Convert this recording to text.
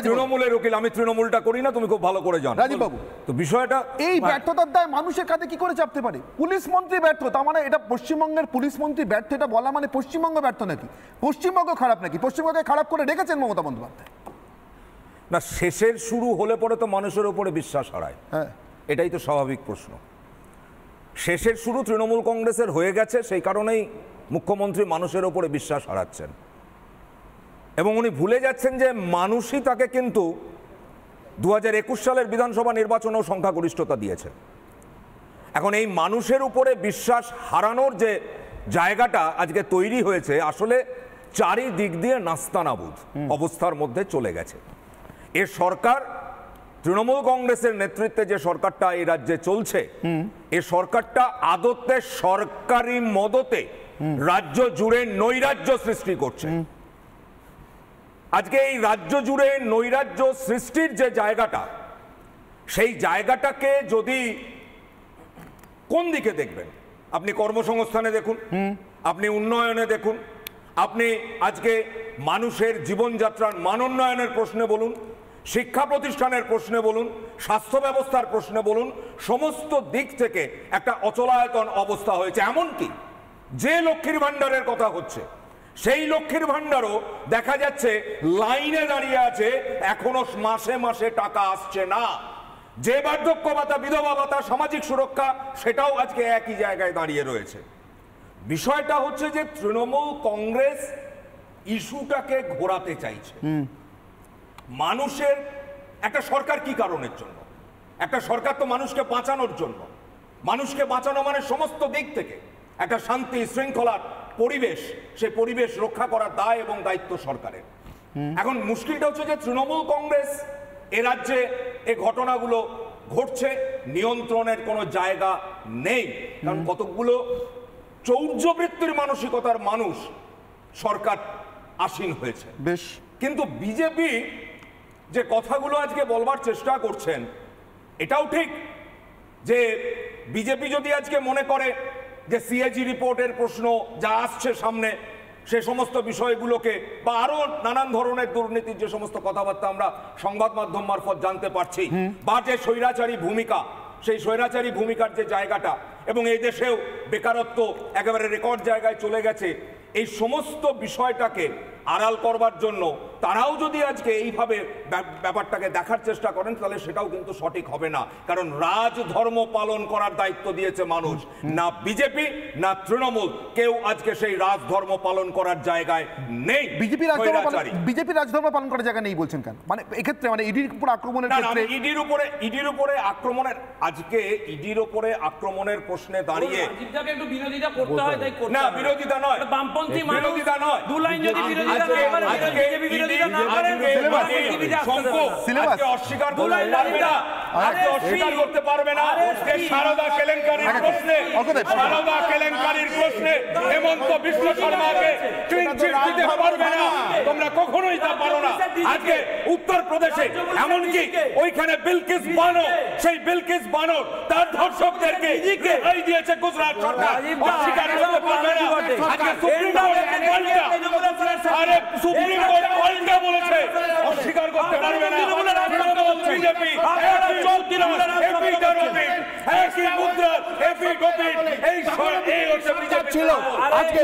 তৃণমূলের উকিল, আমি তৃণমূলটা করি না, তুমি খুব ভালো করে জানো। রাজীববাবু, তো বিষয়টা এই ব্যর্থতার দায় মানুষের কাছে কি করে চাপতে পারে? পুলিশ মন্ত্রী ব্যর্থ, তার মানে এটা পশ্চিমবঙ্গের পুলিশ মন্ত্রী ব্যর্থ, এটা বলা মানে পশ্চিমবঙ্গ ব্যর্থ নাকি? পশ্চিমবঙ্গ খারাপ নাকি? পশ্চিমবঙ্গে খারাপ করে রেখেছেন মমতা বন্দ্যোপাধ্যায়। না, শেষের শুরু হলে পরে তো মানুষের উপরে বিশ্বাস হারায়, এটাই তো স্বাভাবিক প্রশ্ন। শেষের শুরু তৃণমূল কংগ্রেসের হয়ে গেছে, সেই কারণেই মুখ্যমন্ত্রী মানুষের ওপরে বিশ্বাস হারাচ্ছেন এবং উনি ভুলে যাচ্ছেন যে মানুষই তাকে কিন্তু 2021 সালের বিধানসভা নির্বাচনেও সংখ্যাগরিষ্ঠতা দিয়েছে। এখন এই মানুষের উপরে বিশ্বাস হারানোর যে জায়গাটা আজকে তৈরি হয়েছে, আসলে চারিদিক দিয়ে নাস্তানাবুদ অবস্থার মধ্যে চলে গেছে। এ সরকার, তৃণমূল কংগ্রেসের নেতৃত্বে যে সরকারটা এই রাজ্যে চলছে, এ সরকারটা আদতে সরকারি মদতে রাজ্য জুড়ে নৈরাজ্য সৃষ্টি করছে। আজকে এই রাজ্য জুড়ে নৈরাজ্য সৃষ্টির যে জায়গাটা, সেই জায়গাটাকে যদি কোন দিকে দেখবেন, আপনি কর্মসংস্থানে দেখুন, আপনি উন্নয়নে দেখুন, আপনি আজকে মানুষের জীবনযাত্রার মান উন্নয়নের প্রশ্নে বলুন, শিক্ষা প্রতিষ্ঠানের প্রশ্নে বলুন, স্বাস্থ্য ব্যবস্থার প্রশ্নে বলুন, সমস্ত দিক থেকে একটা অচলায়তন অবস্থা হয়েছে। এমনকি যে লক্ষ্মীর ভাণ্ডারের কথা হচ্ছে, সেই লক্ষ্মীর ভাণ্ডারও দেখা যাচ্ছে লাইনে দাঁড়িয়ে আছে, এখনো মাসে মাসে টাকা আসছে না। যে বার্ধক্য ভাতা, বিধবা ভাতা, সামাজিক সুরক্ষা, সেটাও আজকে একই জায়গায় দাঁড়িয়ে রয়েছে। বিষয়টা হচ্ছে যে তৃণমূল কংগ্রেস ইস্যুটাকে ঘোরাতে চাইছে। মানুষের একটা সরকার কি কারণের জন্য? একটা সরকার তো মানুষকে বাঁচানোর জন্য। মানুষকে বাঁচানো মানে সমস্ত দিক থেকে একটা শান্তি শৃঙ্খলার পরিবেশ, সেই পরিবেশ রক্ষা করার দায় এবং দায়িত্ব সরকারের। এখন মুশকিলটা হচ্ছে যে তৃণমূল কংগ্রেস এ রাজ্যে এই ঘটনাগুলো ঘটছে, নিয়ন্ত্রণের কোনো জায়গা নেই। কারণ কতগুলো চৌর্যবৃত্তির মানসিকতার মানুষ সরকার আসীন হয়েছে বেশ। কিন্তু বিজেপি যে কথাগুলো আজকে বলবার চেষ্টা করছেন, এটাও ঠিক যে বিজেপি যদি আজকে মনে করে যে সিএজি রিপোর্টের প্রশ্ন যা আসছে সামনে, সে সমস্ত বিষয়গুলোকে বা আরো নানান ধরনের দুর্নীতির যে সমস্ত কথাবার্তা আমরা সংবাদ মাধ্যম মারফত জানতে পারছি, বা যে স্বৈরাচারী ভূমিকা, সেই স্বৈরাচারী ভূমিকার যে জায়গাটা, এবং এই দেশেও বেকারত্ব একেবারে রেকর্ড জায়গায় চলে গেছে, এই সমস্ত বিষয়টাকে আড়াল করবার জন্য তারাও যদি আজকে এইভাবে ব্যাপারটাকে দেখার চেষ্টা করেন, তাহলে সেটাও কিন্তু সঠিক হবে না। কারণ রাজধর্ম পালন করার দায়িত্ব দিয়েছে মানুষ, না বিজেপি না তৃণমূল, কেউ আজকে সেই রাজধর্ম পালন করার জায়গায় নেই। বিজেপি রাজধর্ম পালন করার জায়গা নেই বলছেন কেন? মানে এক্ষেত্রে মানে ইডির উপর আক্রমণের ক্ষেত্রে, ইডির উপরে আক্রমণের, আজকে ইডির উপরে আক্রমণের প্রশ্নে দাঁড়িয়ে একটু বিরোধিতা করতে হয়, তাই না, বিরোধিতা নয়, বামপন্থী বিরোধিতা নয়, দু লাইন যদি বিরোধিতা না করে, অস্বীকার করতে পারবে না যে সারদা কেলেঙ্কারির প্রশ্নে, সারদা কেলেঙ্কারির প্রশ্নে হেমন্ত বিশ্ব শর্মাকে ক্লিন চিট দিতে পারবে না। তোমরা কখনোই তা পারো না। আজকে উত্তরপ্রদেশে এমনকি ওইখানে বিলকিস বানো, সেই বিলকিস বানো তার ধর্ষকদেরকে রেহাই দিয়েছে গুজরাট সরকার, অস্বীকার করতে পারবে না। আজকে সুপ্রিম কোর্ট পাল্টা, আরে সুপ্রিম কোর্ট পাল্টা বলেছে, অস্বীকার করতে পারবে না। বিজেপি একই মুদ্রার এফিডভিট, এই হচ্ছে বিজেপি ছিল আজকে।